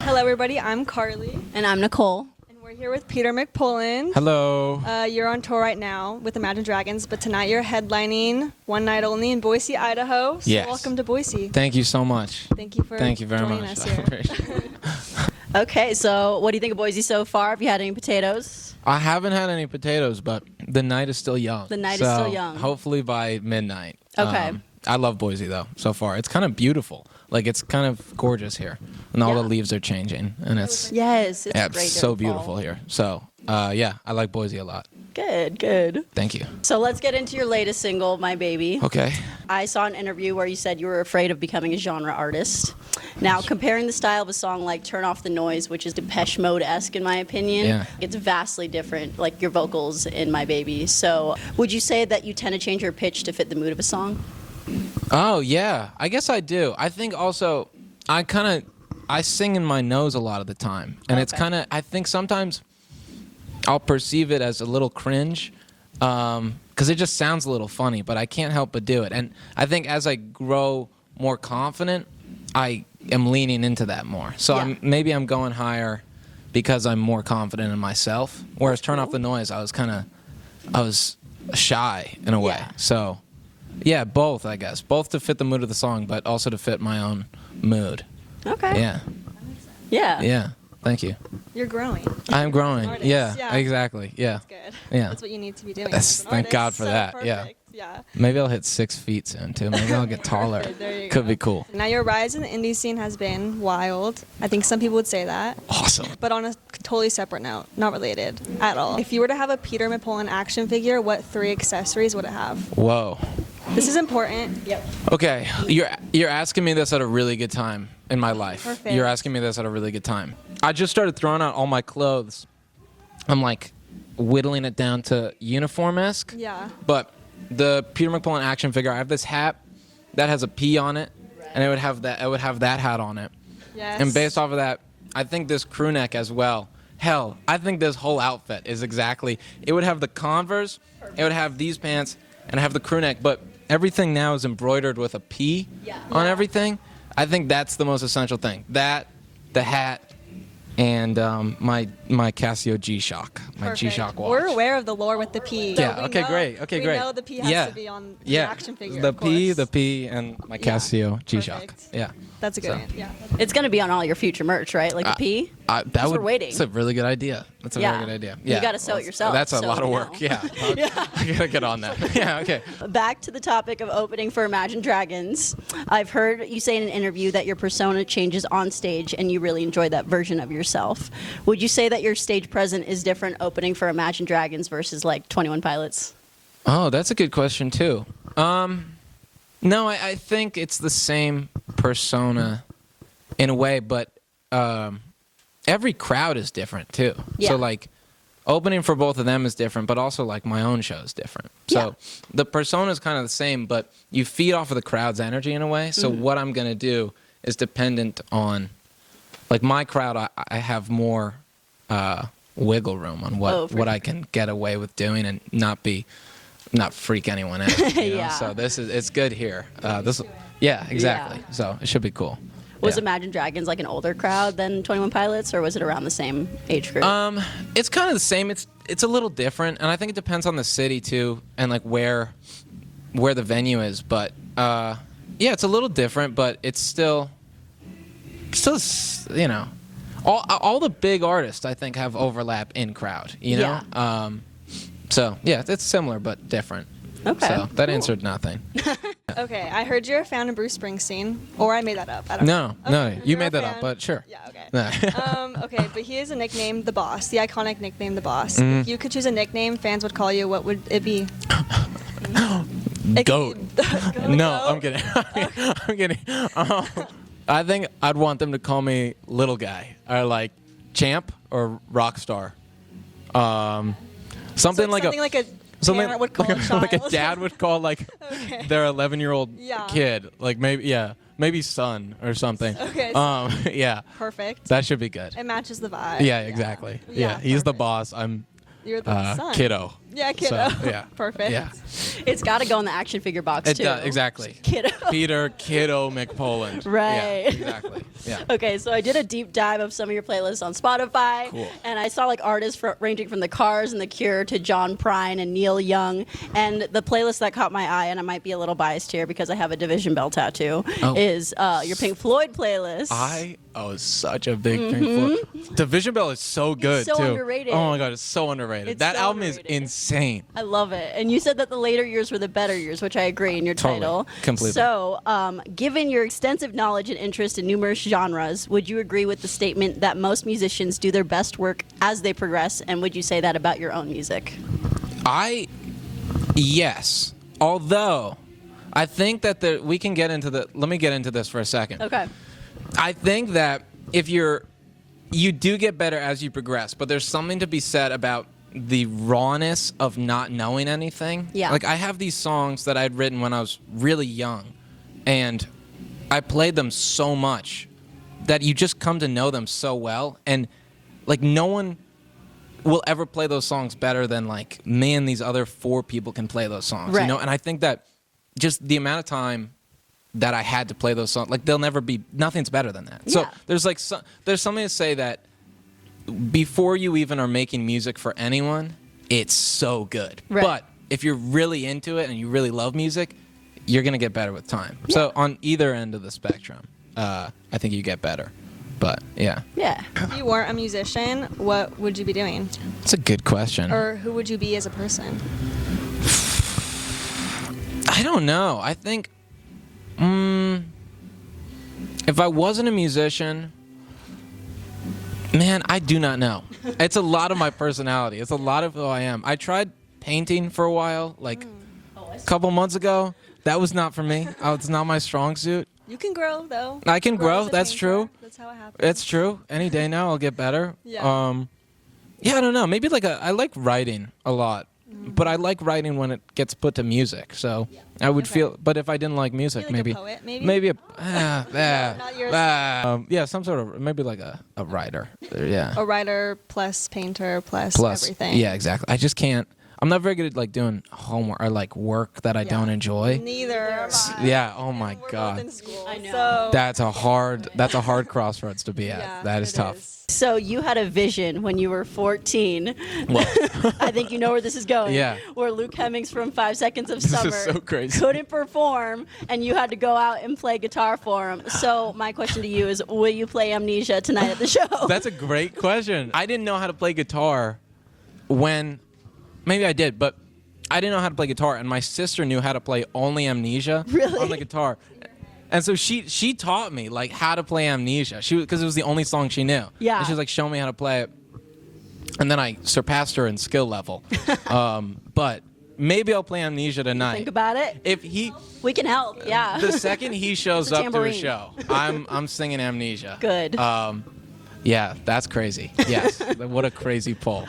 Hello, everybody. I'm Karley. And I'm Nicole. And we're here with Peter McPoland. Hello. You're on tour right now with Imagine Dragons, but tonight you're headlining one night only in Boise, Idaho. So Yes. welcome to Boise. Thank you so much. Thank you for Thank you very joining much. us I here. appreciate it. Okay, so what do you think of Boise so far? Have you had any potatoes? I haven't had any potatoes, but the night is still young. The night is still young. Hopefully by midnight. Okay. I love Boise though. So far, it's kind of beautiful. Like it's kind of gorgeous here, and all Yeah. the leaves are changing, and it's Yes, it's yeah, great. it's so during fall. beautiful here. So yeah, I like Boise a lot. Good, good. Thank you. So let's get into your latest single, My Baby. Okay. I saw an interview where you said you were afraid of becoming a genre artist. Now, comparing the style of a song like Turn Off the Noise, which is Depeche Mode-esque in my opinion, Yeah. it's vastly different, like your vocals in My Baby. So would you say that you tend to change your pitch to fit the mood of a song? Oh yeah, I guess I do. I think also I sing in my nose a lot of the time, and it's Okay. I think sometimes I'll perceive it as a little cringe, because it just sounds a little funny, but I can't help but do it. And I think as I grow more confident, I am leaning into that more. So Yeah. maybe I'm going higher because I'm more confident in myself. Whereas Turn Off cool. the Noise, I was shy in a way. Yeah. So yeah, both, I guess. Both to fit the mood of the song, but also to fit my own mood. Okay. Yeah. Yeah. Yeah. Thank you. You're growing. I'm growing. Artist, Yeah, yeah. exactly. Yeah. That's good. Yeah. That's what you need to be doing. That's- as an thank God artist. for So that, yeah. perfect. Yeah. Maybe I'll hit 6 feet soon, too. Maybe I'll get taller. There you Could go. be cool. Now, your rise in the indie scene has been wild. I think some people would say that. Awesome. But on a totally separate note, not related at all. If you were to have a Peter McPoland action figure, what 3 accessories would it have? Whoa. This is important. Yep. Okay, you're asking me this at a really good time in my life. Perfect. You're asking me this at a really good time. I just started throwing out all my clothes. I'm like whittling it down to uniform-esque. Yeah. But the Peter McPoland action figure, I have this hat that has a P on it, and it would have that hat on it. Yes. And based off of that, I think this crew neck as well. Hell, I think this whole outfit is exactly. It would have the Converse, it would have these pants, and have the crew neck. But everything now is embroidered with a P on everything. I think that's the most essential thing. That, the hat, and my Casio G-Shock, my Perfect. G-Shock watch. We're aware of the lore with the P. So Yeah. we Okay. know- Great. Okay. Great. We know the P has to be on the action figure. The of P, course. the P, and my Casio G-Shock. Perfect. Yeah. That's a good So. one. Yeah. It's going to be on all your future merch, right? Like the P? That Because would. we're waiting. That's a really good idea. That's a Yeah. very good idea. You Yeah. gotta sew it yourself, That's a so lot of you work. know. Yeah. I gotta get on that. Yeah. Okay. Back to the topic of opening for Imagine Dragons. I've heard you say in an interview that your persona changes on stage and you really enjoy that version of yourself. Would you say that your stage presence is different opening for Imagine Dragons versus like 21 Pilots? Oh, that's a good question too. No, I think it's the same persona in a way, but every crowd is different too. Yeah. So like opening for both of them is different, but also like my own show is different. Yeah. So the persona is kind of the same, but you feed off of the crowd's energy in a way. So what I'm gonna do is dependent on like my crowd. I have more wiggle room on Oh, for what sure. I can get away with doing and not freak anyone out. You know? Yeah. So it's good here. Yeah, exactly. Yeah. So it should be cool. Was Yeah. Imagine Dragons like an older crowd than 21 Pilots, or was it around the same age group? It's kind of the same. It's a little different, and I think it depends on the city too, and like where the venue is. But yeah, it's a little different, but it's still you know, all the big artists I think have overlap in crowd. You know, Yeah. so yeah, it's similar but different. Okay, So that cool. answered nothing. Okay. I heard you're a fan of Bruce Springsteen, or I made that up. I don't know. No, Okay, you you're a made that up, fan. but sure. Yeah. Okay. No. Okay, but he has a nickname, The Boss, the iconic nickname, The Boss. Mm-hmm. If you could choose a nickname fans would call you, what would it be? It could Goat. be- No, Goat? I'm kidding. I'm kidding. I think I'd want them to call me little guy or like champ or rock star. Something So like something like a something parent would call a child. like a dad would call like Okay. their 11-year-old Yeah. kid, like maybe son or something. Okay, Yeah, Perfect. that should be good. It matches the vibe. Yeah, exactly. Yeah, he's the perfect. boss. I'm You're the son. kiddo. Yeah, kiddo. So, yeah. Perfect. Yeah. It's got to go in the action figure box, It too. does, exactly. Kiddo. Peter Kiddo McPoland. Right. Yeah, exactly. Yeah. Okay, so I did a deep dive of some of your playlists on Spotify, Cool. and I saw like artists ranging from The Cars and The Cure to John Prine and Neil Young. And the playlist that caught my eye, and I might be a little biased here because I have a Division Bell tattoo, is your Pink Floyd playlist. I was such a big Pink Floyd. Division Bell is so good so too. underrated. Oh my god, it's so underrated. It's That so album underrated. is insane. I love it. And you said that the later years were the better years, which I agree in your Totally. title. Completely. So, given your extensive knowledge and interest in numerous genres, would you agree with the statement that most musicians do their best work as they progress? And would you say that about your own music? Yes. Although, I think that we can get into let me get into this for a second. Okay. I think that if you do get better as you progress, but there's something to be said about the rawness of not knowing anything. Yeah. Like I have these songs that I'd written when I was really young, and I played them so much that you just come to know them so well, and like no one will ever play those songs better than like me and these other 4 people can play those songs. Right. You know, and I think that just the amount of time that I had to play those songs, like they'll never be, nothing's better than that. So Yeah. there's like there's something to say that before you even are making music for anyone, it's so good. Right. But if you're really into it and you really love music, you're gonna get better with time. So on either end of the spectrum, I think you get better. But yeah, Yeah. If you weren't a musician, what would you be doing? it's a good question. Or who would you be as a person? I don't know. I think if I wasn't a musician, man, I do not know. It's a lot of my personality. It's a lot of who I am. I tried painting for a while, like a couple months ago. That was not for me. It's not my strong suit. You can grow, though. I can grow. as a That's painter. true. That's how it happens. It's true. Any day now, I'll get better. Yeah. Yeah, I don't know. Maybe I like writing a lot, but I like writing when it gets put to music. So I would Okay. feel. But if I didn't like music, Like maybe a poet, maybe? maybe not yours. yeah, some sort of maybe like a writer. Yeah. A writer plus painter plus everything. Yeah, exactly. I just can't. I'm not very good at like doing homework or like work that I Yeah. don't enjoy. Neither am I. Yeah. Oh my We're both god. in school, I know. So That's a hard crossroads to be at. yeah, That is it tough. is. So you had a vision when you were 14. Well, I think you know where this is going. Yeah. Where Luke Hemmings from 5 Seconds of This is Summer so crazy. couldn't perform, and you had to go out and play guitar for him. So my question to you is, will you play Amnesia tonight at the show? that's a great question. I didn't know how to play guitar when, maybe I did, but I didn't know how to play guitar, and my sister knew how to play only Amnesia Really? on the guitar. And so she taught me like how to play Amnesia. Because it was the only song she knew. Yeah. And she was like, show me how to play it. And then I surpassed her in skill level. But maybe I'll play Amnesia tonight. Think about it. If he, We can help. Yeah. the second he shows It's a up to a tambourine. show, I'm singing Amnesia. Good. Yeah, that's crazy. Yes, what a crazy pull.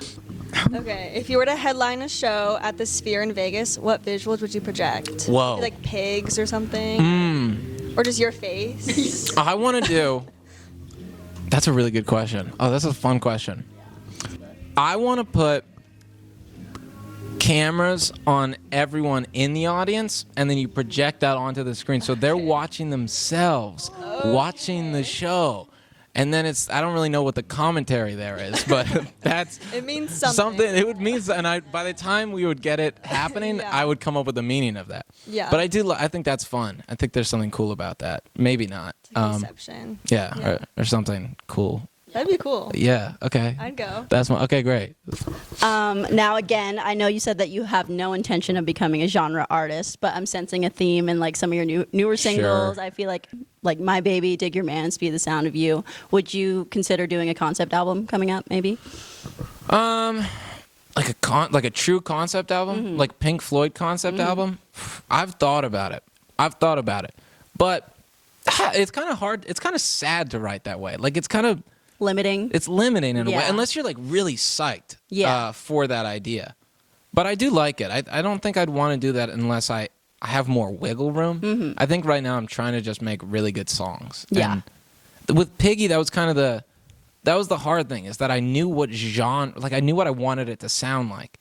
Okay, if you were to headline a show at the Sphere in Vegas, what visuals would you project? Whoa. Like pigs or something? Or just your face? I want to do. That's a really good question. Oh, that's a fun question. I want to put cameras on everyone in the audience, and then you project that onto the screen, so they're watching themselves, watching the show, and then I don't really know what the commentary there is, but that's It means something. It would mean, and by the time we would get it happening, Yeah. I would come up with the meaning of that. Yeah. But I think that's fun. I think there's something cool about that. Maybe not. Conception. Yeah, or something cool. That'd be cool. Yeah. Okay. I'd go. That's okay. Great. Now, again, I know you said that you have no intention of becoming a genre artist, but I'm sensing a theme in like some of your newer singles. Sure. I feel like My Baby, Dig Your Man, Speed the Sound of You. Would you consider doing a concept album coming up, maybe? Like a true concept album, like Pink Floyd concept album. I've thought about it, but it's kind of hard. It's kind of sad to write that way. Like it's Limiting. limiting in a way, Yeah. unless you're like really psyched Yeah. for that idea. But I do like it. I don't think I'd want to do that unless I have more wiggle room. I think right now I'm trying to just make really good songs. Yeah. And with Piggy, that was kind of that was the hard thing, is that I knew what genre, like I knew what I wanted it to sound like.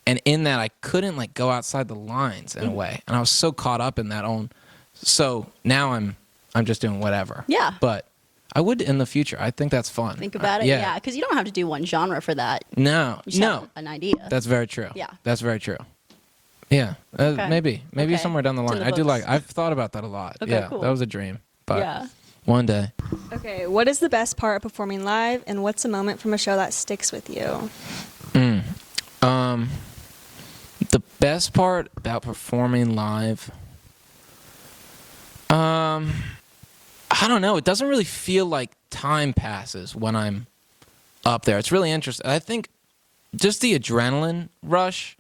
And in that, I couldn't like go outside the lines in a way, and I was so caught up in that own. So now I'm just doing whatever. Yeah. But I would in the future. I think that's fun. Think about it. Yeah, because you don't have to do one genre for that. No. You just No. have an idea. That's very true. Yeah. That's very true. Yeah. Okay. Maybe Okay. somewhere down the It's line. in the I do books. I've thought about that a lot. Okay, Yeah. cool. That was a dream. But Yeah. one day. Okay, what is the best part of performing live, and what's a moment from a show that sticks with you? The best part about performing live, I don't know. It doesn't really feel like time passes when I'm up there. It's really interesting. I think just the adrenaline rush.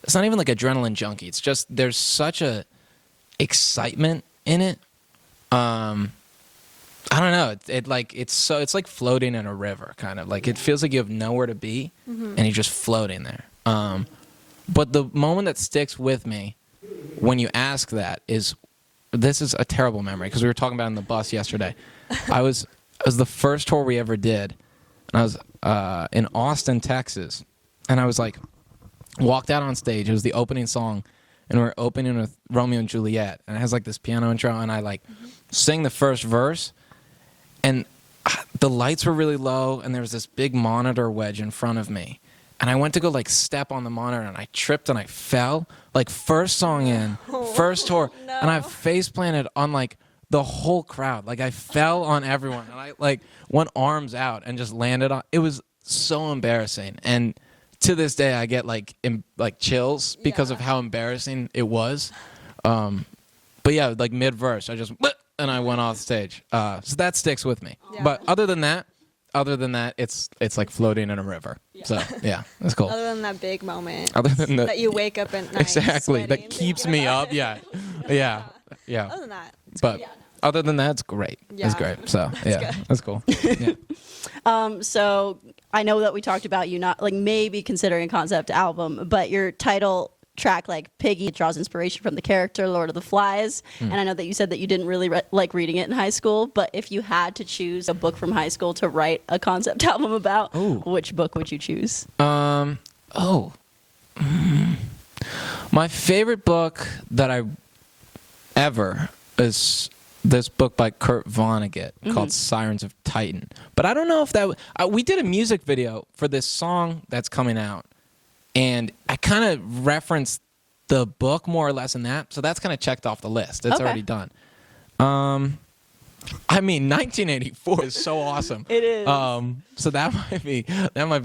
It's not even like adrenaline junkie. It's just there's such a excitement in it. I don't know. It's like floating in a river, kind of. Like it feels like you have nowhere to be, and you're just floating there. But the moment that sticks with me when you ask that is, this is a terrible memory because we were talking about it in the bus yesterday. It was the first tour we ever did, and I was in Austin, Texas, and I was like, walked out on stage. It was the opening song, and we're opening with Romeo and Juliet, and it has like this piano intro, and I like sing the first verse, and the lights were really low, and there was this big monitor wedge in front of me. And I went to go like step on the monitor, and I tripped and I fell. Like first song in, first tour, and I face planted on like the whole crowd. Like I fell on everyone, and I like went arms out and just landed on. It was so embarrassing, and to this day I get like chills because of how embarrassing it was. But yeah, like mid verse, I just and I went off stage. So that sticks with me. Yeah. But other than that, it's like floating in a river. Yeah. So yeah, that's cool. Other than that big moment Other than that you wake up at night exactly sweating. that keeps me up. Yeah. Other than that, it's But good. other than that, it's great. It's Yeah. great. So yeah, that's cool. Yeah. So I know that we talked about you not like maybe considering a concept album, but your title track, like Piggy, draws inspiration from the character Lord of the Flies. And I know that you said that you didn't really like reading it in high school, but if you had to choose a book from high school to write a concept album about, which book would you choose? My favorite book that I ever is this book by Kurt Vonnegut called Sirens of Titan. But I don't know if that we did a music video for this song that's coming out, and I kind of referenced the book more or less in that, so that's kind of checked off the list. It's already done. I mean, 1984 is so awesome. It is. So that might be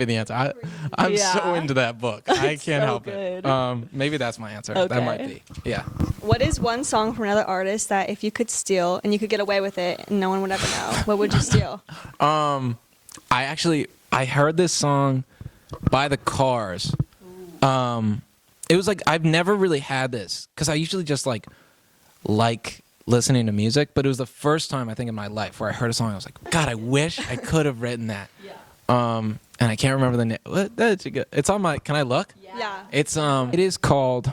the answer. I'm so into that book. I can't so help good. it. Maybe that's my answer. Okay. That might be. Yeah. What is one song from another artist that if you could steal and you could get away with it and no one would ever know, what would you steal? I heard this song by the Cars. It was like I've never really had this because I usually just like listening to music, but it was the first time I think in my life where I heard a song. I was like, God, I wish I could have written that. And I can't remember the name. That's good. It's on my. Can I look? Yeah. It's It is called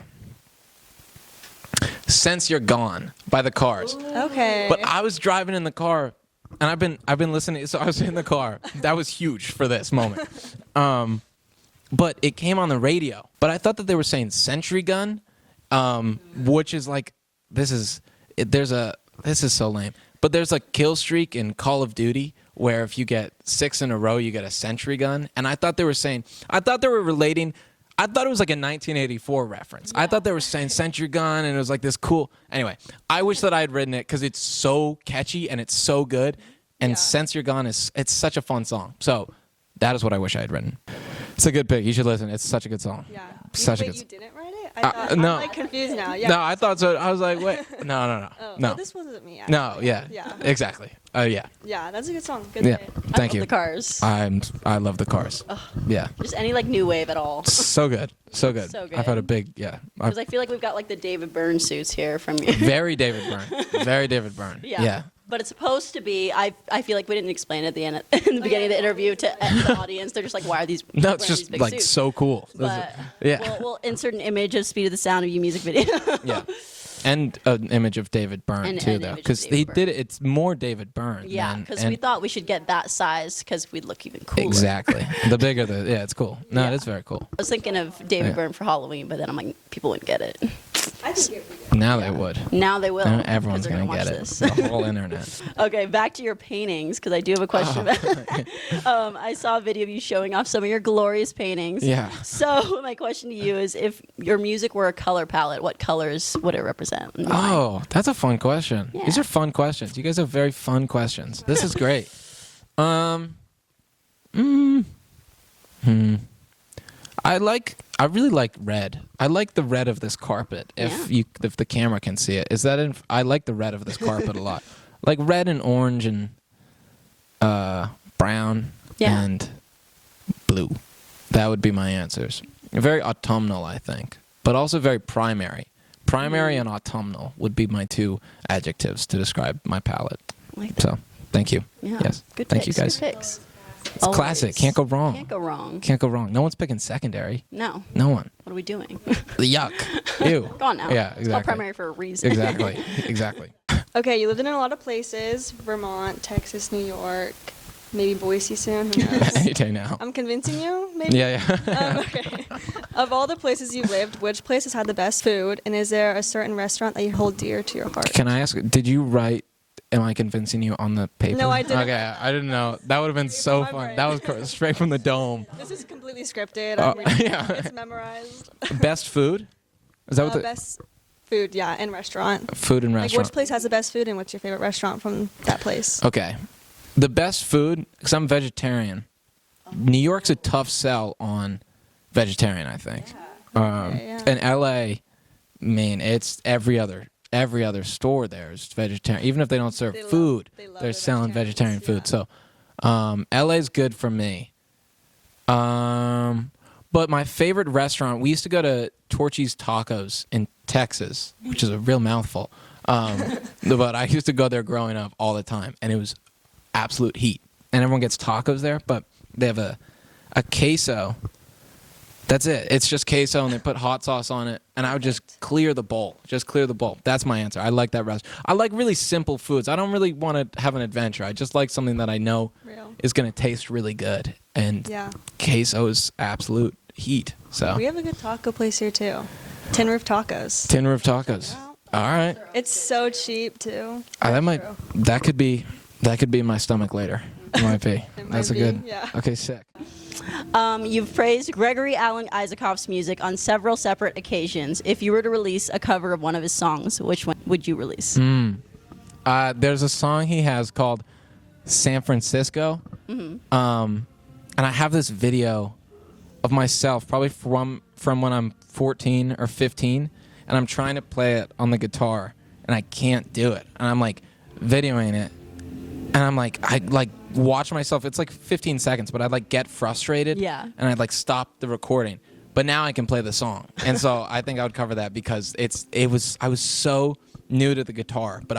"Since You're Gone" by the Cars. Okay. But I was driving in the car, and I've been listening. So I was in the car. That was huge for this moment. But it came on the radio. But I thought that they were saying "Sentry Gun," which is like this is so lame. But there's a kill streak in Call of Duty where if you get 6 in a row, you get a sentry gun. And I thought they were relating. I thought it was like a 1984 reference. I thought they were saying sentry gun, and it was like this cool. Anyway, I wish that I had written it because it's so catchy and it's so good. And Since You're Gone it's such a fun song. So that is what I wish I had written. It's a good pick. You should listen. It's such a good song. Yeah. Such a Wait, good you didn't write it? I thought, no. I'm like confused now. Yeah. No, I thought so. I was like, wait. No. Oh, No. well, this wasn't me. Actually. No, yeah. Yeah. Exactly. Yeah. Yeah, that's a good song. Good Yeah. pick. Thank I you. love the Cars. I love the Cars. Yeah. Just any like new wave at all. So good. So good. So good. I've had a big, Because I feel like we've got like the David Byrne suits here from you. very David Byrne. Very David Byrne. Yeah. But it's supposed to be. I feel like we didn't explain it at the end, in the beginning of the interview to the audience. They're just like, "Why are these?" No, wearing it's these just big like suits? so cool. But Yeah. we'll insert an image of Speed of the Sound of You music video. Yeah. and an image of David Byrne And too, an though, image of because David he Byrne. did it. It's more David Byrne. Yeah, because we thought we should get that size because we'd look even cooler. exactly the bigger the it's cool. No, Yeah. it is very cool. I was thinking of David Yeah. Byrne for Halloween, but then I'm like, people wouldn't get it. I think it would be good. Now they would. Now they will. Now everyone's 'cause they're gonna watch get it. this. The whole internet. Okay, back to your paintings, because I do have a question. I saw a video of you showing off some of your glorious paintings. Yeah. So my question to you is, if your music were a color palette, what colors would it represent? And why? Oh, that's a fun question. Yeah. These are fun questions. You guys have very fun questions. This is great. I really like red. I like the red of this carpet. If the camera can see it, I like the red of this carpet a lot. Like red and orange and brown Yeah. and blue. That would be my answers. Very autumnal, I think, but also very primary. Primary and autumnal would be my two adjectives to describe my palette. I like that. So, thank you. Yeah. Yes. Good Thank picks, you guys. Good picks. It's classic. Can't go wrong. Can't go wrong. Can't go wrong. No one's picking secondary. No. No one. What are we doing? Yuck. Ew. Go on now. Yeah, It's exactly. called primary for a reason. Exactly. Exactly. Okay, you lived in a lot of places: Vermont, Texas, New York, maybe Boise soon. Who knows? Any day now. I'm convincing you, maybe. Yeah. Okay. Of all the places you lived, which place has had the best food, and is there a certain restaurant that you hold dear to your heart? Can I ask? Did you write? Am I convincing you on the paper? No, I didn't. Okay, I didn't know. That would have been so my fun. brain. That was straight from the dome. This is completely scripted. Oh, I'm reading it. yeah. It's memorized. Best food? Is that what the Best food, yeah, and restaurant. food and Like, restaurant? which place has the best food, and what's your favorite restaurant from that place? Okay. The best food, because I'm vegetarian. New York's a tough sell on vegetarian, I think. Okay, yeah. In LA, man, it's every other store there is vegetarian. Even if they don't serve They love- food, they love they're their selling vegetarian vegetarians, food. So, LA's good for me. But my favorite restaurant, we used to go to Torchy's Tacos in Texas, which is a real mouthful. But I used to go there growing up all the time, and it was absolute heat. And everyone gets tacos there, but they have a queso. That's it. It's just queso, and they put hot sauce on it, and I would just clear the bowl. Just clear the bowl. That's my answer. I like that restaurant. I like really simple foods. I don't really want to have an adventure. I just like something that I know Real. is going to taste really good. And Yeah. queso is absolute heat. So We have a good taco place here, too. Tin Roof Tacos. Tin Roof Tacos. All right. It's so cheap, too. That could be in my stomach later. It might be. It That's a might good. be, yeah. Okay, sick. You've praised Gregory Alan Isakov's music on several separate occasions. If you were to release a cover of one of his songs, which one would you release? There's a song he has called San Francisco. And I have this video of myself, probably from when I'm 14 or 15, and I'm trying to play it on the guitar, and I can't do it. And I'm like videoing it, and I'm like, I like watch myself. It's like 15 seconds, but I'd like get frustrated, Yeah. and I'd like stop the recording. But now I can play the song, and so I think I would cover that because I was so new to the guitar, but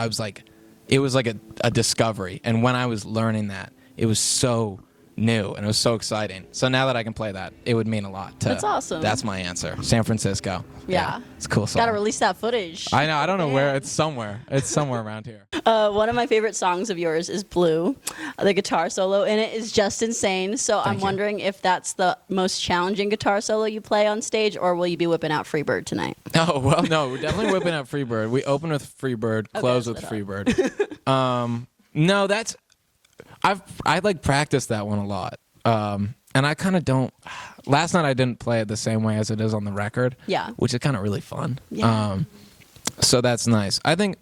it was like a discovery, and when I was learning that, it was so new and it was so exciting. So now that I can play that, it would mean a lot. That's awesome. That's my answer. San Francisco. Yeah. It's a cool song. Gotta release that footage. I know. I don't know where. It's somewhere. It's somewhere around here. One of my favorite songs of yours is Blue. The guitar solo in it is just insane. So I'm you. wondering if that's the most challenging guitar solo you play on stage, or will you be whipping out Freebird tonight? Oh, well, no. We're definitely whipping out Freebird. We open with Freebird, close with that's Freebird. No, that's... I like practiced that one a lot. And I kind of don't... Last night I didn't play it the same way as it is on the record. Yeah. Which is kind of really fun. Yeah. So that's nice. I think...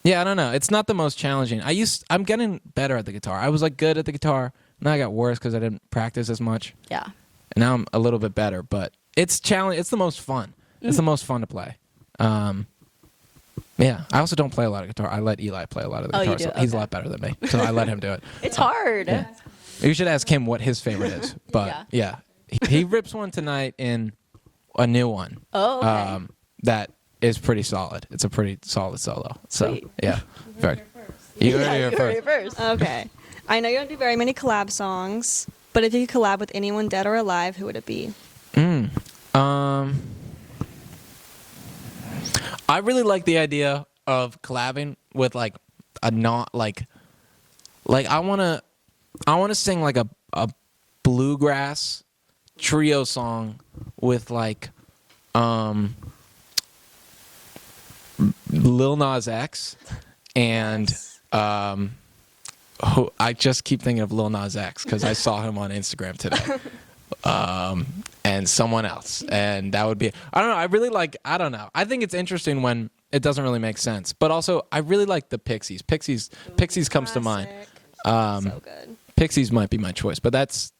Yeah, I don't know. It's not the most challenging. I'm getting better at the guitar. I was like good at the guitar. Now I got worse because I didn't practice as much. Yeah. And now I'm a little bit better. But it's challenge. It's the most fun. It's the most fun to play. Yeah. I also don't play a lot of guitar. I let Eli play a lot of the Oh, guitar. you do? So he's a Okay. lot better than me. So I let him do it. It's hard. Yeah. You should ask him what his favorite is. But yeah. He rips one tonight in a new one. Oh, okay. That is pretty solid. It's a pretty solid solo. So Sweet. yeah. Very. You heard it Yeah, here you heard it first. first. Okay. I know you don't do very many collab songs, but if you could collab with anyone dead or alive, who would it be? I really like the idea of collabing with like a not like I wanna sing like a bluegrass trio song with like Lil Nas X and I just keep thinking of Lil Nas X because I saw him on Instagram today. And someone else, and that would be, I don't know, I really like, I don't know, I think it's interesting when it doesn't really make sense, but also I really like the Pixies. Pixies comes to mind. So good. Pixies might be my choice, but that's,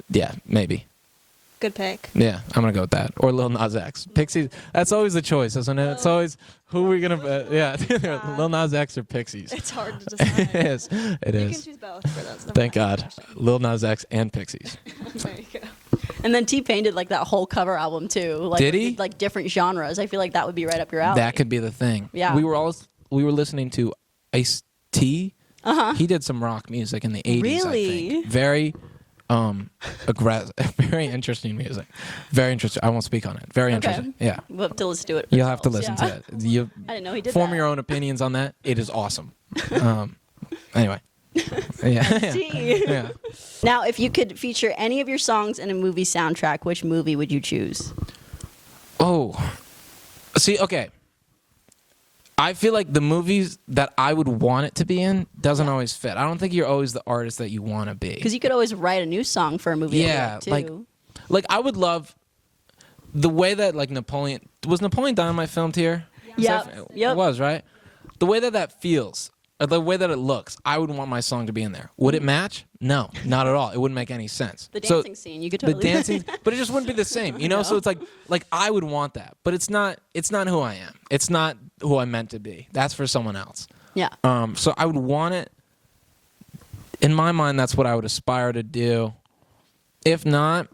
yeah, maybe. Good pick. Yeah, I'm gonna go with that, or Lil Nas X. Pixies, that's always the choice, isn't it? It's always who are we gonna, yeah, Lil Nas X or Pixies. It's hard to decide. It is. It You is. can choose both for those. Thank God, Lil Nas X and Pixies. There you go. And then T-Pain did like that whole cover album too. Like, Did he? Like different genres. I feel like that would be right up your alley. That could be the thing. Yeah. We were listening to Ice-T. He did some rock music in the 80s, Really? I think. Very aggressive, very interesting music. Very interesting. I won't speak on it. Very interesting. Yeah. We'll have to listen to it. You'll have to ourselves, listen to it. You I didn't know he did form that. your own opinions on that. It is awesome. Anyway. Yeah. Yeah. Now, if you could feature any of your songs in a movie soundtrack, which movie would you choose? Oh. See, okay. I feel like the movies that I would want it to be in doesn't always fit. I don't think you're always the artist that you want to be. Because you could always write a new song for a movie. Yeah, too. like I would love the way that like Napoleon Dynamite filmed here. Yep. It was, right? The way that feels, or the way that it looks, I would want my song to be in there. Would it match? No, not at all. It wouldn't make any sense. The dancing scene, you could totally. The dancing, but it just wouldn't be the same, you know. No. So it's like I would want that, but it's not who I am. It's not who I'm meant to be. That's for someone else. Yeah. So I would want it. In my mind, that's what I would aspire to do. If not,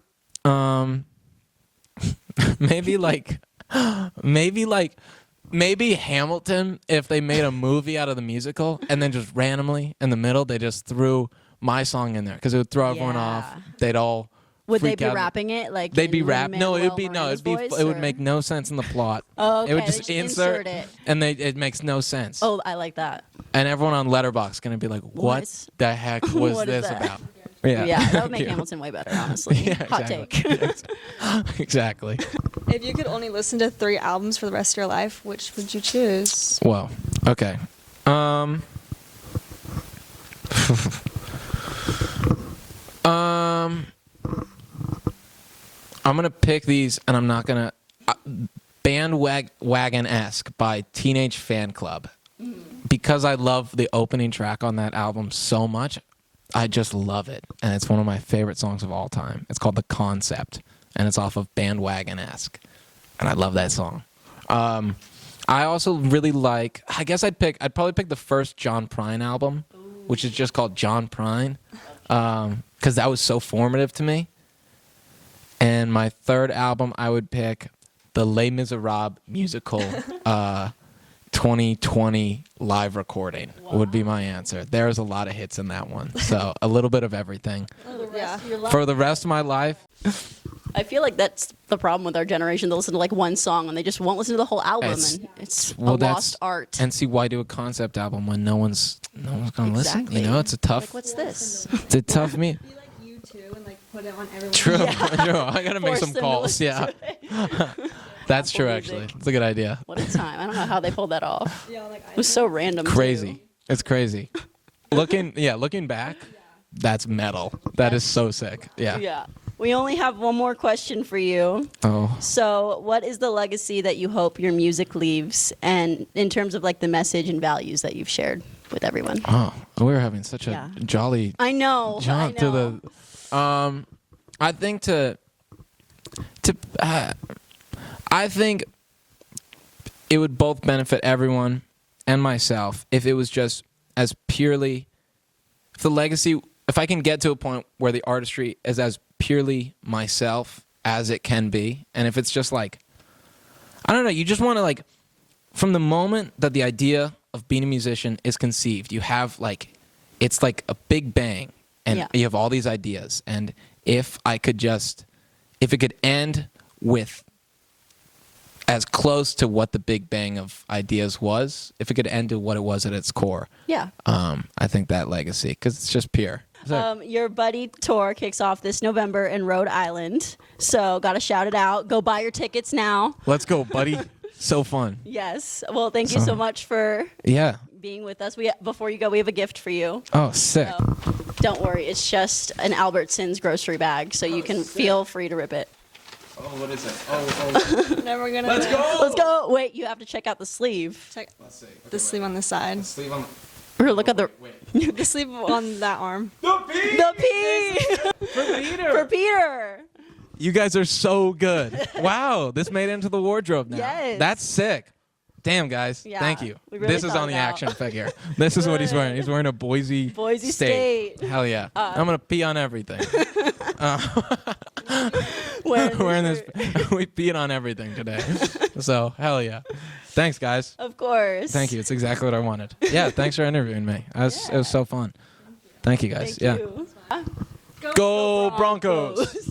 maybe Hamilton, if they made a movie out of the musical and then just randomly in the middle they just threw my song in there because it would throw everyone off. They'd all Would they freak be out. rapping it like? They'd be in rapping. No, it'd be Lin-Manuel Miranda's voice, it would or- make no sense in the plot. Oh, okay. It would They just insert it. and it makes no sense. Oh, I like that. And everyone on Letterboxd gonna be like, "What the heck was What is this that? about?" Yeah, Yeah, that would make Hamilton way better, honestly. Yeah, Hot exactly. take. Exactly. If you could only listen to 3 albums for the rest of your life, which would you choose? Well, okay. I'm gonna pick these, and I'm not gonna Bandwagon-esque by Teenage Fan Club, because I love the opening track on that album so much. I just love it, and it's one of my favorite songs of all time. It's called "The Concept," and it's off of Bandwagon-esque, and I love that song. I also really like. I guess I'd probably pick the first John Prine album, which is just called John Prine, because that was so formative to me. And my third album, I would pick the Les Miserables musical 2020 live recording. Would be my answer. There's a lot of hits in that one, so a little bit of everything. Yeah. For the rest of my life, I feel like that's the problem with our generation. They'll listen to like one song and they just won't listen to the whole album, It's- and it's well, a lost art. And see, why do a concept album when no one's gonna listen? Exactly. You know, it's a tough. Like, what's this? It's a tough me. Be like you too and like put it on everyone. True, true. I gotta make Force some them to calls. listen Yeah, to it. that's true. music. Actually, it's a good idea. What a time! I don't know how they pulled that off. Yeah, like It was so random. Crazy. too. It's crazy. Looking back, that's metal. That is so sick. Yeah. Yeah. We only have one more question for you. Oh. So, what is the legacy that you hope your music leaves, and in terms of like the message and values that you've shared with everyone? Oh, we're having such a Yeah. jolly I know. jaunt I know. to the. I think I think it would both benefit everyone and myself if it was just as purely, if I can get to a point where the artistry is as purely myself as it can be, and if it's just like, I don't know, you just want to like, from the moment that the idea of being a musician is conceived, you have like, it's like a big bang, and Yeah. you have all these ideas, and if it could end with as close to what the Big Bang of ideas was, if it could end to what it was at its core. Yeah. I think that legacy, because it's just pure. Your Buddy tour kicks off this November in Rhode Island. So, got to shout it out. Go buy your tickets now. Let's go, buddy. So fun. Yes. Well, thank you so much for being with us. Before you go, we have a gift for you. Oh, sick. So, don't worry. It's just an Albertsons grocery bag, so you can feel free to rip it. Oh, what is it? Oh. Never gonna. Let's go. Let's go. Wait, you have to check out the sleeve. Check Let's see. Okay, the sleeve on the side. sleeve on Or look at the wait. The sleeve on that arm. The P! the P For Peter! for Peter. You guys are so good. Wow, this made it into the wardrobe now. Yes. That's sick. Damn, guys. Yeah, Thank you. we really This is thought on the it out. action figure. This is what he's wearing. He's wearing a Boise State. Hell yeah. I'm going to pee on everything. Wearing this. We peed on everything today. So, hell yeah. Thanks, guys. Of course. Thank you. It's exactly what I wanted. Yeah, thanks for interviewing me. It was so fun. Thank you, guys. Thank you. Go Broncos.